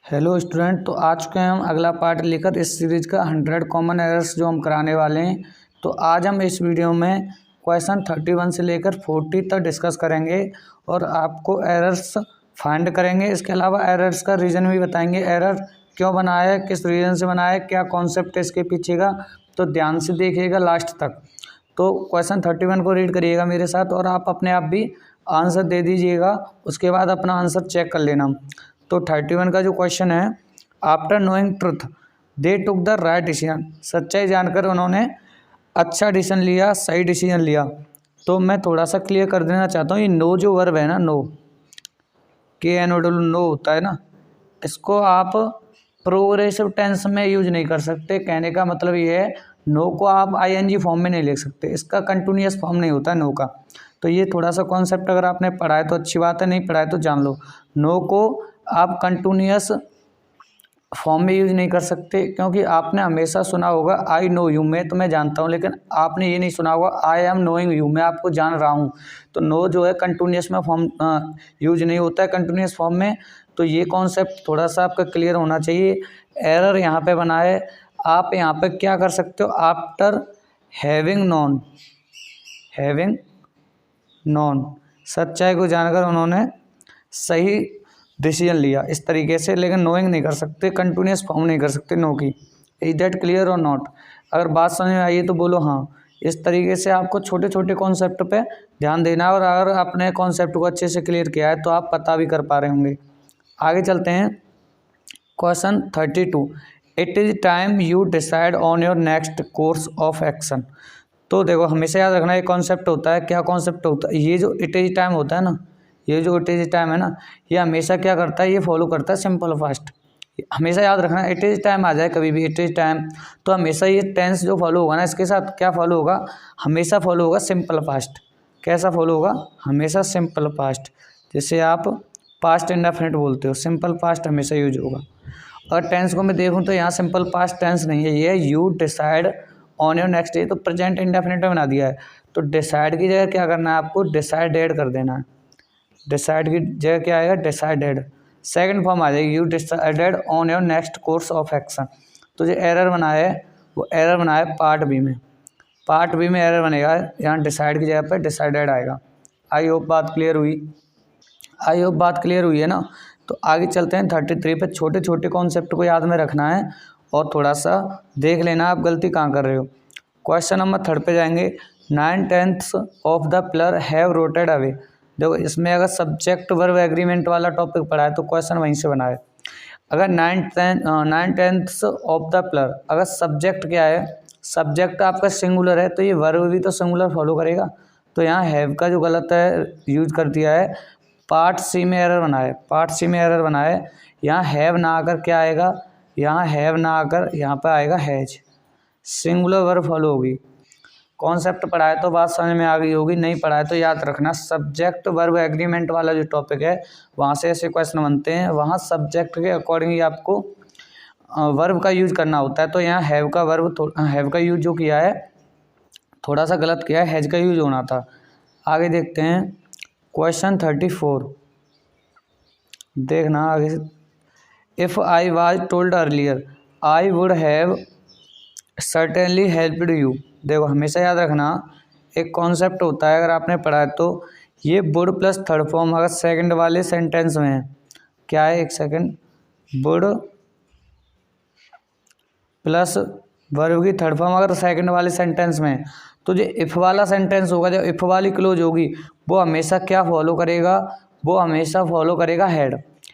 Hello student, तो आ चुके हैं हम अगला पार्ट लेकर इस सीरीज का 100 कॉमन एरर्स जो हम कराने वाले हैं। तो आज हम इस वीडियो में क्वेश्चन 31 से लेकर 40 तक डिस्कस करेंगे और आपको एरर्स फाइंड करेंगे। इसके अलावा एरर्स का रीज़न भी बताएंगे, एरर क्यों बनाया है, किस रीज़न से बनाया है, क्या कॉन्सेप्ट है इसके पीछे का। तो ध्यान से देखिएगा लास्ट तक। तो क्वेश्चन 31 को रीड करिएगा मेरे साथ और आप अपने आप भी आंसर दे दीजिएगा, उसके बाद अपना आंसर चेक कर लेना। तो 31 का जो क्वेश्चन है, after knowing truth they took the right decision. सच्चाई जानकर उन्होंने अच्छा डिसीजन लिया, सही डिसीजन लिया। तो मैं थोड़ा सा क्लियर कर देना चाहता हूँ, ये नो जो वर्ब है ना, नो KNO नो होता है ना, इसको आप प्रोग्रेसिव टेंस में यूज नहीं कर सकते। कहने का मतलब ये है, नो को आप ING फॉर्म में नहीं लिख सकते, इसका कंटिन्यूअस फॉर्म नहीं होता नो का। तो ये थोड़ा सा कॉन्सेप्ट अगर आपने पढ़ा है तो अच्छी बात है, नहीं पढ़ा है तो जान लो। नो को आप कंटिन्यूअस फॉर्म में यूज नहीं कर सकते, क्योंकि आपने हमेशा सुना होगा आई नो यू, मैं तुम्हें जानता हूँ, लेकिन आपने ये नहीं सुना होगा आई एम नोइंग यू, मैं आपको जान रहा हूँ। तो नो जो है कंटिन्यूअस में फॉर्म यूज नहीं होता है, कंटिन्यूअस फॉर्म में। तो ये कॉन्सेप्ट थोड़ा सा आपका क्लियर होना चाहिए। एरर यहाँ पे बना है, आप यहाँ पे क्या कर सकते हो, आफ्टर हैविंग नॉन सच्चाई को जानकर उन्होंने सही डिसीजन लिया, इस तरीके से। लेकिन नोइंग नहीं कर सकते, कंटिन्यूअस फॉर्म नहीं कर सकते नो की। इज दैट क्लियर और नॉट? अगर बात समझ में आई है तो बोलो हाँ। इस तरीके से आपको छोटे छोटे कॉन्सेप्ट पे ध्यान देना है, और अगर आपने कॉन्सेप्ट को अच्छे से क्लियर किया है तो आप पता भी कर पा रहे होंगे। आगे चलते हैं, question 32, it is time you decide on your next course of action. तो देखो, हमेशा याद रखना, ये कॉन्सेप्ट होता है। क्या कॉन्सेप्ट होता है? ये जो इट इज़ टाइम होता है ना, ये जो इट इज़ टाइम है ना, ये हमेशा क्या करता है, ये फॉलो करता है सिंपल फास्ट। हमेशा याद रखना, इट इज़ टाइम आ जाए कभी भी इट इज़ टाइम, तो हमेशा ये टेंस जो फॉलो होगा ना, इसके साथ क्या फॉलो होगा, हमेशा फॉलो होगा सिंपल फास्ट। कैसा फॉलो होगा? हमेशा सिंपल फास्ट। जैसे आप पास्ट इंडेफिनिट बोलते हो, सिंपल फास्ट हमेशा यूज होगा। और टेंस को मैं देखूँ तो यहाँ सिंपल पास्ट टेंस नहीं है, ये you decide on your next day, तो प्रेजेंट इंडेफिनिट में बना दिया है। तो डिसाइड की जगह क्या करना है आपको, डिसाइडेड कर देना है। डिसाइड की जगह क्या आएगा, डिसाइडेड। सेकंड फॉर्म आ जाएगी, you decided on your next course of action. तो जो एरर बनाया है वो एरर बनाया है पार्ट बी में। पार्ट बी में एरर बनेगा, यहाँ डिसाइड की जगह पर डिसाइडेड आएगा। आई होप बात क्लियर हुई है ना। तो आगे चलते हैं 33 पे। छोटे छोटे कॉन्सेप्ट को याद में रखना है और थोड़ा सा देख लेना आप गलती कहाँ कर रहे हो। क्वेश्चन नंबर 3 पे जाएंगे, 9/10 of the player have rotated away. देखो, इसमें अगर सब्जेक्ट वर्ब एग्रीमेंट वाला टॉपिक पढ़ा है तो क्वेश्चन वहीं से बना है। अगर 9/10 ऑफ द प्लेयर, अगर सब्जेक्ट क्या है, सब्जेक्ट आपका सिंगुलर है तो ये वर्ब भी तो सिंगुलर फॉलो करेगा। तो यहाँ हैव का जो गलत है यूज कर दिया है, पार्ट सी में एरर बना है। यहाँ हैव ना आकर क्या आएगा, यहाँ हैव ना आकर यहाँ पर आएगा हैज। सिंगुलर वर्ब फॉलो होगी। कॉन्सेप्ट पढ़ा है तो बात समझ में आ गई होगी, नहीं पढ़ा है तो याद रखना, सब्जेक्ट वर्ब एग्रीमेंट वाला जो टॉपिक है वहाँ से ऐसे क्वेश्चन बनते हैं। वहाँ सब्जेक्ट के अकॉर्डिंग ही आपको वर्ब का यूज करना होता है। तो यहाँ हैव का यूज जो किया है थोड़ा सा गलत किया है, हैज का यूज होना था। आगे देखते हैं क्वेश्चन 34, देखना आगे। If I was told earlier I would have certainly helped you. देखो, हमेशा याद रखना, एक कॉन्सेप्ट होता है, अगर आपने पढ़ा है तो ये वुड प्लस थर्ड फॉर्म अगर सेकंड वाले सेंटेंस में है, क्या है, एक सेकंड, वुड प्लस वर्ब की थर्ड फॉर्म अगर सेकंड वाले सेंटेंस में है, तो जो इफ़ वाला सेंटेंस होगा, जो इफ़ वाली क्लोज होगी, वो हमेशा क्या फॉलो करेगा, वो हमेशा फॉलो करेगा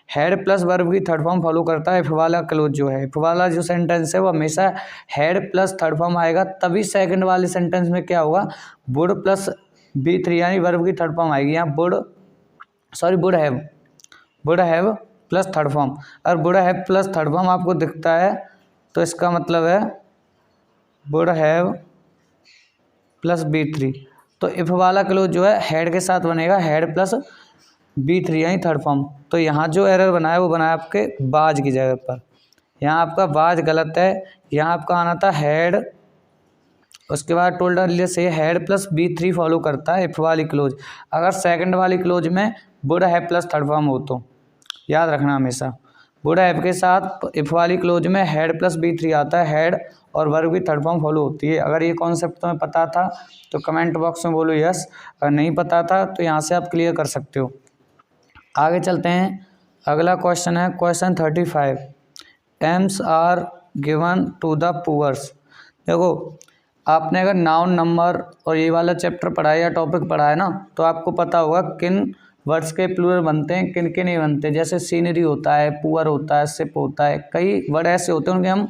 हेड प्लस वर्ब की थर्ड फॉर्म फॉलो करता है। इफ़ वाला क्लोज जो है, इफ़ वाला जो सेंटेंस है वो हमेशा हेड प्लस थर्ड फॉर्म आएगा। तभी सेकंड वाले सेंटेंस में क्या होगा, वुड प्लस B3 यानी वर्ब की थर्ड फॉर्म आएगी। यहाँ would have plus third form. अगर would have plus third form आपको दिखता है तो इसका मतलब है वुड हैव प्लस B3। तो इफ़ वाला क्लोज जो है हेड के साथ बनेगा, हेड प्लस B3 यानी थर्ड फॉर्म। तो यहाँ जो एरर बना है वो बना है आपके बाज की जगह पर। यहाँ आपका बाज गलत है, यहाँ आपका आना था हेड, उसके बाद टोल्ड अर्लियर से हेड प्लस B3 फॉलो करता है इफ़ वाली क्लोज। अगर सेकंड वाली क्लोज में would have plus third form हो तो याद रखना हमेशा। वुड हैव के साथ इफ वाली क्लोज में हैड प्लस B3 आता है, हैड और वर्ब की थर्ड फॉर्म फॉलो होती है। अगर ये कॉन्सेप्ट तुम्हें पता था तो कमेंट बॉक्स में बोलो यस, अगर नहीं पता था तो यहाँ से आप क्लियर कर सकते हो। आगे चलते हैं, अगला क्वेश्चन है question 35। Alms are given to the poors. देखो आपने अगर नाउन नंबर और ये वाला चैप्टर पढ़ा है या टॉपिक पढ़ा है ना, तो आपको पता होगा किन वर्ड्स के प्लूरल बनते हैं, किन के नहीं बनते। जैसे सीनरी होता है, पुअर होता है, सिप होता है, कई वर्ड ऐसे होते हैं उनके हम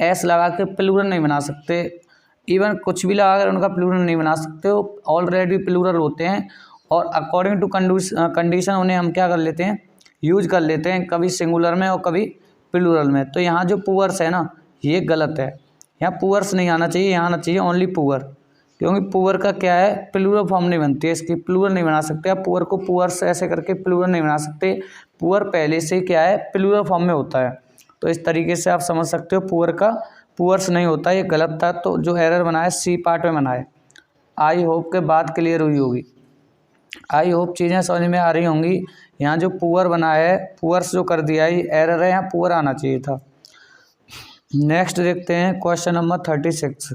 एस लगा के प्लूरल नहीं बना सकते, इवन कुछ भी लगा कर उनका प्लूरल नहीं बना सकते, वो ऑलरेडी प्लूरल होते हैं और अकॉर्डिंग टू कंडीशन उन्हें हम क्या कर लेते हैं, यूज कर लेते हैं, कभी सिंगुलर में और कभी प्लूरल में। तो यहाँ जो पुअर्स है ना ये गलत है, यहाँ पुअर्स नहीं आना चाहिए, यहाँ आना चाहिए ओनली पुअर, क्योंकि पुअर का क्या है प्लूरल फॉर्म नहीं बनती है, इसकी प्लूरल नहीं बना सकते आप पुअर को, पुअर्स ऐसे करके प्लूरल नहीं बना सकते, पुअर पहले से क्या है प्लूरल फॉर्म में होता है। तो इस तरीके से आप समझ सकते हो पुअर का पुअर्स नहीं होता, ये गलत था। तो जो एरर बना है सी पार्ट में बना है। आई होप के बात क्लियर हुई होगी, आई होप चीज़ें समझ में आ रही होंगी। यहाँ जो पुअर बना है, पुअर्स जो कर दिया है ये एरर है, यहाँ पुअर आना चाहिए था। नेक्स्ट देखते हैं क्वेश्चन नंबर 36।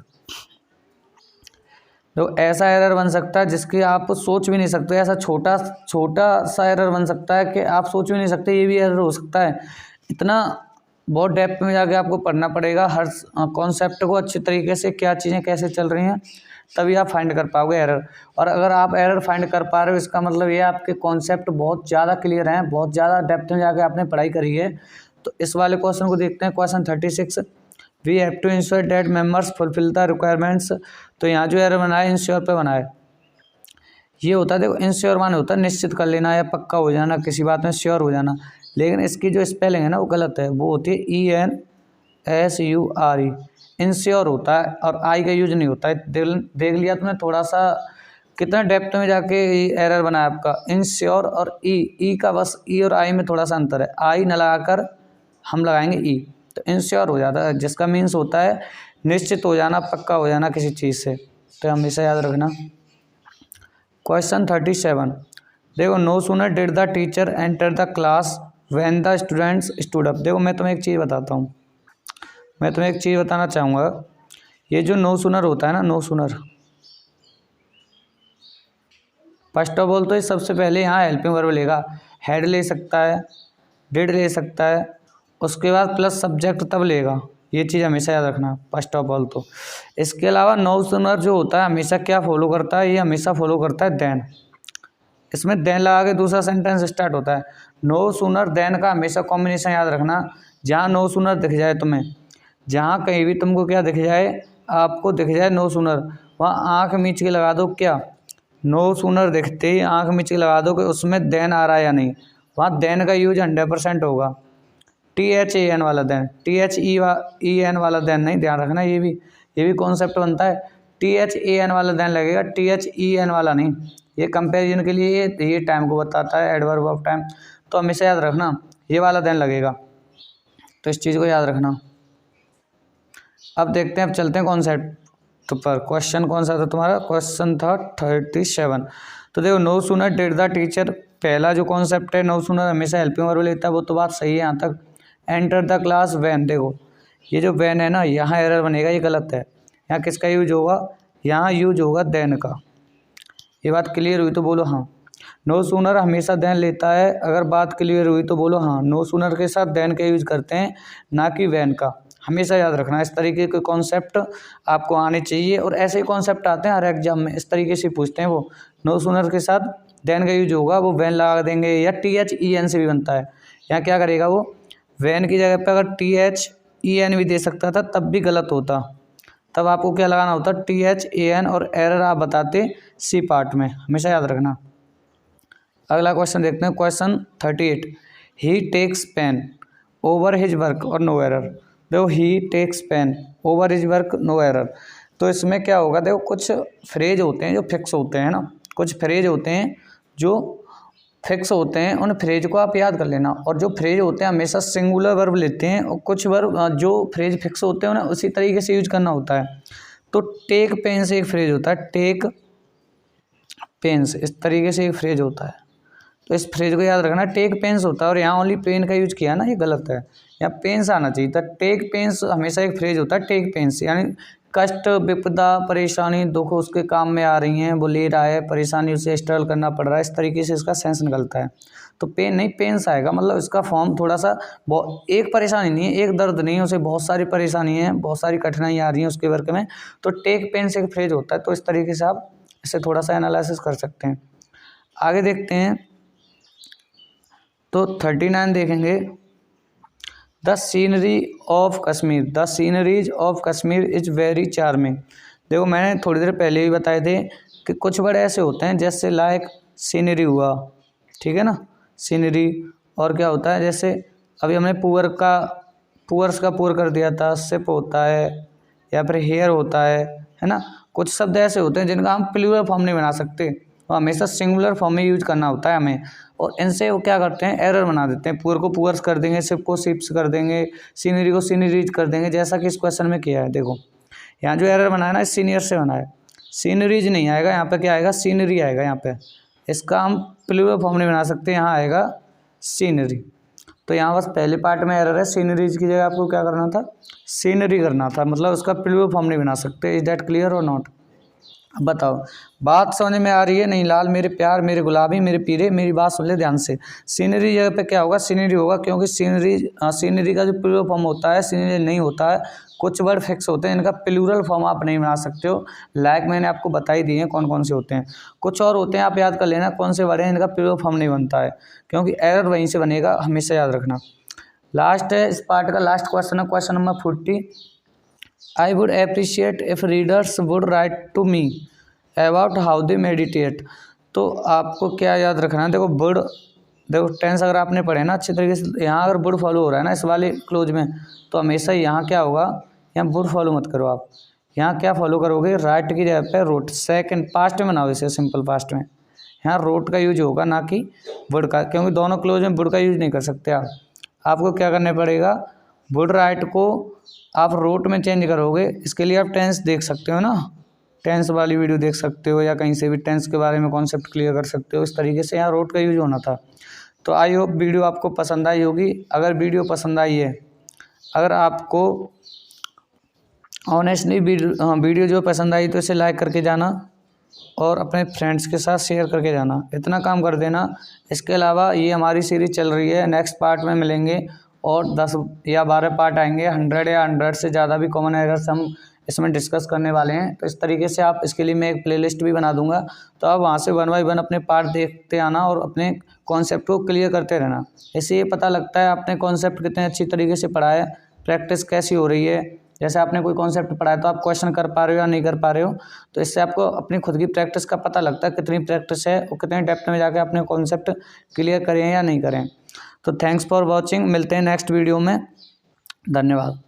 तो ऐसा एरर बन सकता है जिसकी आप सोच भी नहीं सकते, ऐसा छोटा सा एरर बन सकता है कि आप सोच भी नहीं सकते ये भी एरर हो सकता है। इतना बहुत डेप्थ में जाके आपको पढ़ना पड़ेगा हर कॉन्सेप्ट को अच्छी तरीके से, क्या चीज़ें कैसे चल रही हैं, तभी आप फाइंड कर पाओगे एरर। और अगर आप एरर फाइंड कर पा रहे हो इसका मतलब ये आपके कॉन्सेप्ट बहुत ज़्यादा क्लियर हैं, बहुत ज़्यादा डेप्थ में जाके आपने पढ़ाई करी है। तो इस वाले क्वेश्चन को देखते हैं, question 36। We have to ensure that members fulfil the requirements. तो यहाँ जो एरर बना है इंश्योर पे बना है। ये होता है देखो, इंश्योर माने होता है निश्चित कर लेना या पक्का हो जाना, किसी बात में श्योर हो जाना, लेकिन इसकी जो स्पेलिंग है ना वो गलत है, वो होती है ENSURE, इंश्योर होता है और आई का यूज नहीं होता है। देख लिया तुमने थोड़ा सा कितना डेप्थ में जाके एरर बना है आपका। इंश्योर और ई का बस ई और आई में थोड़ा सा अंतर है, आई न लगाकर हम लगाएंगे ई, तो इंश्योर हो जाता है, जिसका मीन्स होता है निश्चित हो जाना, पक्का हो जाना किसी चीज़ से। तो हमेशा याद रखना। क्वेश्चन 37। देखो no sooner did the teacher enter the class when the students stood up. देखो मैं तुम्हें एक चीज़ बताता हूँ, मैं तुम्हें एक चीज़ बताना चाहूँगा। ये जो नो सूनर होता है ना, no sooner, first of all तो ये सबसे पहले यहाँ हेल्पिंग वर्ब लेगा, हैड ले सकता है, डिड ले सकता है, उसके बाद प्लस सब्जेक्ट तब लेगा। ये चीज़ हमेशा याद रखना फर्स्ट ऑफ ऑल। तो इसके अलावा नो सूनर जो होता है हमेशा क्या फॉलो करता है, ये हमेशा फॉलो करता है देन। इसमें देन लगा के दूसरा सेंटेंस स्टार्ट होता है। नो सूनर देन का हमेशा कॉम्बिनेशन याद रखना। जहाँ नो सूनर दिख जाए तुम्हें, जहाँ कहीं भी तुमको क्या दिख जाए, आपको दिख जाए नो सूनर, वहाँ आँख मीच के लगा दो क्या, नो सूनर दिखते ही आँख मीच के लगा दो कि उसमें देन आ रहा है या नहीं। वहाँ देन का यूज 100% होगा। THEN वाला देन, THEN वाला देन नहीं, ध्यान रखना। ये भी कॉन्सेप्ट बनता है, THEN वाला देन लगेगा, THEN वाला नहीं। ये कंपैरिजन के लिए ये टाइम को बताता है, एडवर्ब ऑफ टाइम। तो हमेशा याद रखना ये वाला देन लगेगा, तो इस चीज़ को याद रखना। अब देखते हैं, अब चलते हैं कॉन्सेप्ट पर। क्वेश्चन कौन सा था तुम्हारा, क्वेश्चन था 37। तो देखो no sooner did the teacher, पहला जो कॉन्सेप्ट है नो सूनर हमेशा हेल्पिंग वर्ब लेता है, वो तो बात सही है यहाँ तक। एंटर द क्लास व्हेन, देखो ये जो व्हेन है ना यहाँ एरर बनेगा, ये गलत है। यहाँ किसका यूज होगा, यहाँ यूज होगा देन का। ये बात क्लियर हुई तो बोलो हाँ। नो सूनर हमेशा देन लेता है, अगर बात क्लियर हुई तो बोलो हाँ। नो सूनर के साथ देन का यूज करते हैं, ना कि व्हेन का। हमेशा याद रखना, इस तरीके के कॉन्सेप्ट आपको आने चाहिए, और ऐसे ही कॉन्सेप्ट आते हैं हर एग्जाम में, इस तरीके से पूछते हैं। वो नो सूनर के साथ देन का यूज होगा, वो व्हेन लगा देंगे, या THEN से भी बनता है। यहाँ क्या करेगा वो, व्हेन की जगह पे अगर THEN भी दे सकता था तब भी गलत होता, तब आपको क्या लगाना होता, THEN, और एरर आप बताते सी पार्ट में, हमेशा याद रखना। अगला क्वेश्चन देखते हैं, question 38। He takes pain over his work और नो एरर। देखो he takes pain over his work no error, तो इसमें क्या होगा, देखो कुछ फ्रेज होते हैं जो फिक्स होते हैं ना, कुछ फ्रेज होते हैं जो फिक्स होते हैं, उन फ्रेज को आप याद कर लेना। और जो फ्रेज होते हैं हमेशा सिंगुलर वर्ब लेते हैं, और कुछ वर्ब जो फ्रेज फिक्स होते हैं उन्हें उसी तरीके से यूज करना होता है। तो टेक पेन से एक फ्रेज होता है, टेक पेन्स, इस तरीके से एक फ्रेज होता है। तो इस फ्रेज को याद रखना, टेक पेन्स होता है और यहाँ ओनली पेन का यूज किया ना, ये गलत है, यहाँ पेन्स आना चाहिए था। टेक पेन्स हमेशा एक फ्रेज होता है, टेक पेन्स यानी कष्ट, विपदा, परेशानी, दुख उसके काम में आ रही हैं, वो ले रहा है, परेशानी उसे स्ट्रगल करना पड़ रहा है, इस तरीके से इसका सेंस निकलता है। तो पेन नहीं, पेन्स आएगा, मतलब इसका फॉर्म थोड़ा सा एक परेशानी नहीं है, एक दर्द नहीं है, उसे बहुत सारी परेशानी है, बहुत सारी कठिनाई आ रही हैं उसके वर्क में, तो टेक पेन्स एक फ्रेज होता है। तो इस तरीके से आप इसे थोड़ा सा एनालिसिस कर सकते हैं। आगे देखते हैं, तो 39 देखेंगे, the scenery of Kashmir, the sceneries of Kashmir is very charming. देखो मैंने थोड़ी देर पहले भी बताए थे कि कुछ वर्ड ऐसे होते हैं जैसे लाइक सीनरी हुआ, ठीक है ना, सीनरी। और क्या होता है, जैसे अभी हमने पुअर्स का पुअर कर दिया था, सिप होता है या फिर हेयर होता है ना। कुछ शब्द ऐसे होते हैं जिनका हम प्लूरल फॉर्म नहीं बना सकते, तो हमेशा सिंगुलर फॉर्म में यूज करना होता है हमें, और इनसे वो क्या करते हैं, एरर बना देते हैं। पुअर को पुअर्स कर देंगे, सिप को सिप्स कर देंगे, सीनरी को सीनरीज कर देंगे, जैसा कि इस क्वेश्चन में किया है। देखो यहाँ जो एरर बना है ना, सीनियर से बना है, सीनरीज नहीं आएगा, यहाँ पे क्या आएगा, सीनरी आएगा। यहाँ पे इसका हम प्लूरल फॉर्म नहीं बना सकते, यहाँ आएगा सीनरी। तो यहाँ बस पहले पार्ट में एरर है, सीनरीज की जगह आपको क्या करना था, सीनरी करना था, मतलब उसका प्लूरल फॉर्म नहीं बना सकते। इज दैट क्लियर और नॉट? अब बताओ, बात समझ में आ रही है? नहीं लाल मेरे प्यार, मेरे गुलाबी, मेरे पीरे, मेरी बात सुन ले ध्यान से। सीनरी जगह पे क्या होगा, सीनरी होगा, क्योंकि सीनरी का जो प्लूरल फॉर्म होता है सीनरी नहीं होता है। कुछ वर्ड फिक्स होते हैं, इनका प्लूरल फॉर्म आप नहीं बना सकते हो, लाइक मैंने आपको बता ही दिए हैं कौन कौन से होते हैं। कुछ और होते हैं, आप याद कर लेना कौन से वर्ड हैं इनका प्लूरल फॉर्म नहीं बनता है, क्योंकि एरर वहीं से बनेगा, हमेशा याद रखना। लास्ट है इस पार्ट का, लास्ट क्वेश्चन है, question number 40। I would appreciate if readers would write to me about how they meditate। तो आपको क्या याद रखना है, देखो टेंस अगर आपने पढ़े ना अच्छी तरीके से, यहाँ अगर वुड फॉलो हो रहा है ना इस वाले क्लोज में, तो हमेशा यहाँ क्या होगा, यहाँ वुड फॉलो मत करो आप, यहाँ क्या फॉलो करोगे, राइट की जगह पे रोट। सेकंड पास्ट में बनाओ इसे, सिंपल पास्ट में, यहाँ रोट का यूज होगा ना कि वुड का, क्योंकि दोनों क्लोज में वुड का यूज नहीं कर सकते आप। आपको क्या करना पड़ेगा, वुड राइट को आप रोट में चेंज करोगे। इसके लिए आप टेंस देख सकते हो ना, टेंस वाली वीडियो देख सकते हो, या कहीं से भी टेंस के बारे में कॉन्सेप्ट क्लियर कर सकते हो। इस तरीके से यहाँ रोट का यूज होना था। तो आई होप वीडियो आपको पसंद आई होगी। अगर वीडियो पसंद आई है, अगर आपको ऑनेस्टली वीडियो जो पसंद आई, तो इसे लाइक करके जाना और अपने फ्रेंड्स के साथ शेयर करके जाना, इतना काम कर देना। इसके अलावा ये हमारी सीरीज चल रही है, नेक्स्ट पार्ट में मिलेंगे और 10 या 12 पार्ट आएंगे, 100 या 100 से ज़्यादा भी कॉमन एरर्स हम इसमें डिस्कस करने वाले हैं। तो इस तरीके से आप, इसके लिए मैं एक प्लेलिस्ट भी बना दूंगा, तो आप वहाँ से 1 बाय 1 अपने पार्ट देखते आना और अपने कॉन्सेप्ट को क्लियर करते रहना। इससे ये पता लगता है आपने कॉन्सेप्ट कितने अच्छी तरीके से पढ़ा है, प्रैक्टिस कैसी हो रही है। जैसे आपने कोई कॉन्सेप्ट पढ़ा है तो आप क्वेश्चन कर पा रहे हो या नहीं कर पा रहे हो, तो इससे आपको अपनी खुद की प्रैक्टिस का पता लगता है, कितनी प्रैक्टिस है और कितने डेप्थ में जाकर अपने कॉन्सेप्ट क्लियर करें या नहीं करें। तो थैंक्स फॉर वॉचिंग, मिलते हैं नेक्स्ट वीडियो में, धन्यवाद।